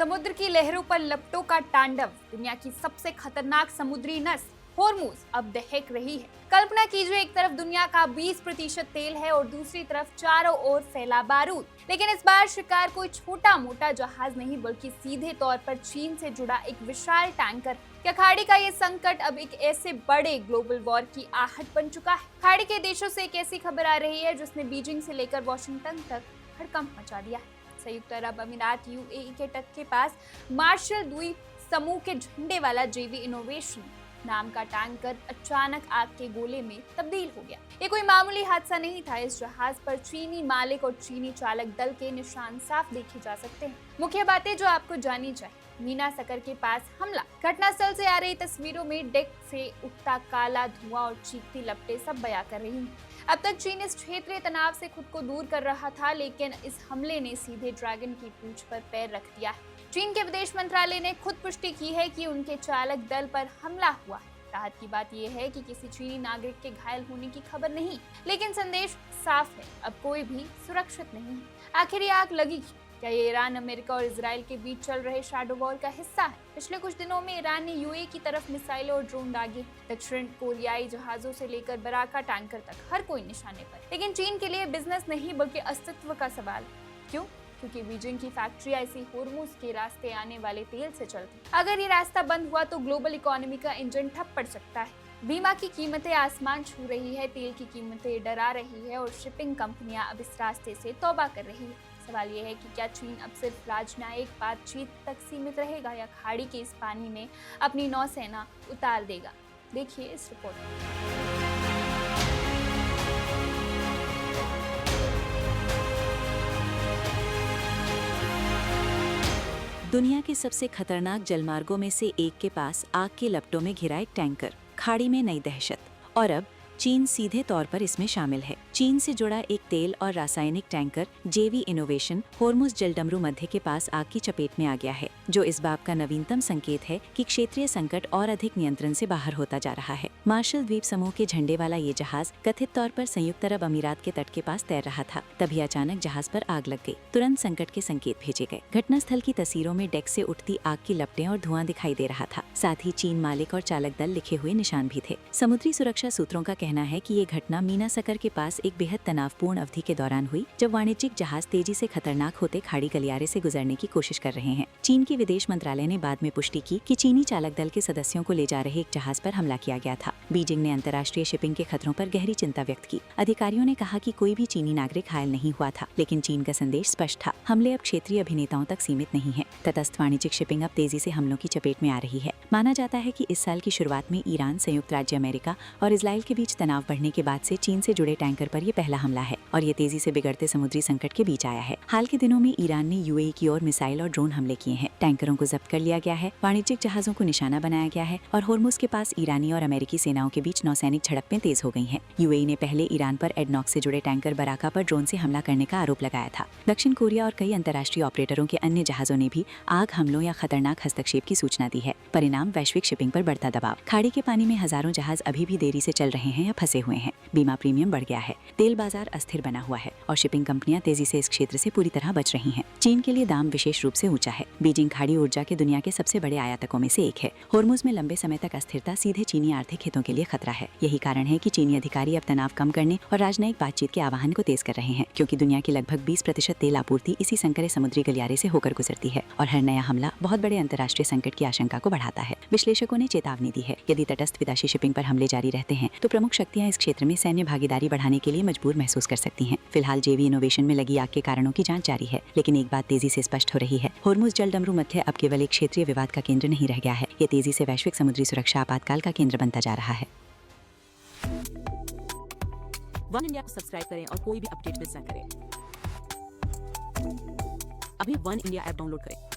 समुद्र की लहरों पर लपटों का तांडव। दुनिया की सबसे खतरनाक समुद्री नस होर्मुज अब दहक रही है। कल्पना कीजिए, एक तरफ दुनिया का 20% तेल है और दूसरी तरफ चारों ओर फैला बारूद। लेकिन इस बार शिकार कोई छोटा मोटा जहाज नहीं, बल्कि सीधे तौर पर चीन से जुड़ा एक विशाल टैंकर। क्या खाड़ी का ये संकट अब एक ऐसे बड़े ग्लोबल वॉर की आहट बन चुका है? खाड़ी के देशों से एक ऐसी खबर आ रही है जिसने बीजिंग से लेकर वॉशिंगटन तक हड़कंप मचा दिया है। संयुक्त अरब अमीरात यूएई के तट के पास मार्शल द्वीप समूह के झंडे वाला जेवी इनोवेशन नाम का टैंकर अचानक आग के गोले में तब्दील हो गया। ये कोई मामूली हादसा नहीं था। इस जहाज पर चीनी मालिक और चीनी चालक दल के निशान साफ देखे जा सकते हैं। मुख्य बातें जो आपको जाननी चाहिए। मीना सकर के पास हमला। घटनास्थल से आ रही तस्वीरों में डेक से उठता काला धुआं और चीखती लपटें सब बयां कर रही हैं। अब तक चीन इस क्षेत्रीय तनाव से खुद को दूर कर रहा था, लेकिन इस हमले ने सीधे ड्रैगन की पूंछ पर पैर रख दिया है। चीन के विदेश मंत्रालय ने खुद पुष्टि की है कि उनके चालक दल पर हमला हुआ है। राहत की बात यह है कि किसी चीनी नागरिक के घायल होने की खबर नहीं, लेकिन संदेश साफ है, अब कोई भी सुरक्षित नहीं है। आखिर ये आग लगी क्यों? क्या ये ईरान, अमेरिका और इजराइल के बीच चल रहे शैडो वॉर का हिस्सा है? पिछले कुछ दिनों में ईरान ने यूएई की तरफ मिसाइलें और ड्रोन दागे। दक्षिण कोरियाई जहाजों से लेकर बराका टैंकर तक हर कोई निशाने पर। लेकिन चीन के लिए बिजनेस नहीं, बल्कि अस्तित्व का सवाल। क्यों? क्योंकि बीजिंग की फैक्ट्री ऐसी होर्मुज के रास्ते आने वाले तेल से चलती। अगर ये रास्ता बंद हुआ तो ग्लोबल इकोनॉमी का इंजन ठप पड़ सकता है। बीमा की कीमतें आसमान छू रही है, तेल की कीमतें डरा रही है और शिपिंग कंपनियां अब इस रास्ते से तौबा कर रही है। सवाल ये है कि क्या चीन अब सिर्फ राजनयिक बातचीत तक सीमित रहेगा या खाड़ी के इस पानी में अपनी नौसेना उतार देगा? देखिए इस रिपोर्ट में। दुनिया के सबसे खतरनाक जलमार्गों में से एक के पास आग के लपटों में घिरा एक टैंकर, खाड़ी में नई दहशत। और अब चीन सीधे तौर पर इसमें शामिल है। चीन से जुड़ा एक तेल और रासायनिक टैंकर जेवी इनोवेशन होर्मुज जलडमरू मध्य के पास आग की चपेट में आ गया है, जो इस बात का नवीनतम संकेत है कि क्षेत्रीय संकट और अधिक नियंत्रण से बाहर होता जा रहा है। मार्शल द्वीप समूह के झंडे वाला ये जहाज कथित तौर पर संयुक्त अरब अमीरात के तट के पास तैर रहा था, तभी अचानक जहाज पर आग लग गई। तुरंत संकट के संकेत भेजे गए। घटनास्थल की तस्वीरों में डेक से उठती आग की लपटें और धुआं दिखाई दे रहा था। साथ ही चीन मालिक और चालक दल लिखे हुए निशान भी थे। समुद्री सुरक्षा सूत्रों का कहना है कि ये घटना मीना सकर के पास एक बेहद तनावपूर्ण अवधि के दौरान हुई, जब वाणिज्यिक जहाज तेजी से खतरनाक होते खाड़ी गलियारे से गुजरने की कोशिश कर रहे हैं। चीन के विदेश मंत्रालय ने बाद में पुष्टि की कि चीनी चालक दल के सदस्यों को ले जा रहे एक जहाज पर हमला किया गया था। बीजिंग ने अंतर्राष्ट्रीय शिपिंग के खतरों पर गहरी चिंता व्यक्त की। अधिकारियों ने कहा कि कोई भी चीनी नागरिक घायल नहीं हुआ था, लेकिन चीन का संदेश स्पष्ट था, हमले अब क्षेत्रीय अभिनेताओं तक सीमित नहीं है। तटस्थ वाणिज्यिक शिपिंग अब तेजी से हमलों की चपेट में आ रही है। माना जाता है कि इस साल की शुरुआत में ईरान, संयुक्त राज्य अमेरिका और इजराइल के बीच तनाव बढ़ने के बाद से चीन से जुड़े टैंकर पर यह पहला हमला है और ये तेजी से बिगड़ते समुद्री संकट के बीच आया है। हाल के दिनों में ईरान ने यूएई की ओर मिसाइल और ड्रोन हमले किए हैं। टैंकरों को जब्त कर लिया गया है, वाणिज्यिक जहाजों को निशाना बनाया गया है और होर्मुज के पास ईरानी और अमेरिकी सेनाओं के बीच नौसैनिक झड़पें तेज हो गई हैं। यूएई ने पहले ईरान पर एडनॉक से जुड़े टैंकर बराका पर ड्रोन से हमला करने का आरोप लगाया था। दक्षिण कोरिया और कई अंतर्राष्ट्रीय ऑपरेटरों के अन्य जहाजों ने भी आग हमलों या खतरनाक हस्तक्षेप की सूचना दी है। परिणाम वैश्विक शिपिंग पर बढ़ता दबाव। खाड़ी के पानी में हजारों जहाज अभी भी देरी से चल रहे हैं या फंसे हुए हैं। बीमा प्रीमियम बढ़ गया है, तेल बाजार अस्थिर बना हुआ है और शिपिंग कंपनियां तेजी से इस क्षेत्र से पूरी तरह बच रही हैं। चीन के लिए दाम विशेष रूप से ऊंचा है। बीजिंग खाड़ी ऊर्जा के दुनिया के सबसे बड़े आयातकों में से एक है। होर्मुज में लंबे समय तक अस्थिरता सीधे चीनी आर्थिक हितों के लिए खतरा है। यही कारण है कि चीनी अधिकारी अब तनाव कम करने और राजनयिक बातचीत के आह्वान को तेज कर रहे हैं, क्योंकि दुनिया की लगभग 20% तेल आपूर्ति इसी संकरे समुद्री गलियारे से होकर गुजरती है और हर नया हमला बहुत बड़े अंतर्राष्ट्रीय संकट की आशंका को बढ़ाता है। विश्लेषकों ने चेतावनी दी है, यदि तटस्थ विदेशी शिपिंग पर हमले जारी रहते हैं तो प्रमुख शक्तियां इस क्षेत्र में सैन्य भागीदारी बढ़ाने के लिए मजबूर महसूस कर सकती हैं। फिलहाल जेवी इनोवेशन में लगी आग के कारणों की जांच जारी है, लेकिन एक बात तेजी से स्पष्ट हो रही है, होर्मुज जलडमरू मध्य अब केवल एक क्षेत्रीय विवाद का केंद्र नहीं रह गया है, ये तेजी से वैश्विक समुद्री सुरक्षा आपातकाल का केंद्र बनता जा रहा है। वन इंडिया को सब्सक्राइब करें और कोई भी अपडेट मिस न करें। अभी वन इंडिया ऐप डाउनलोड करें।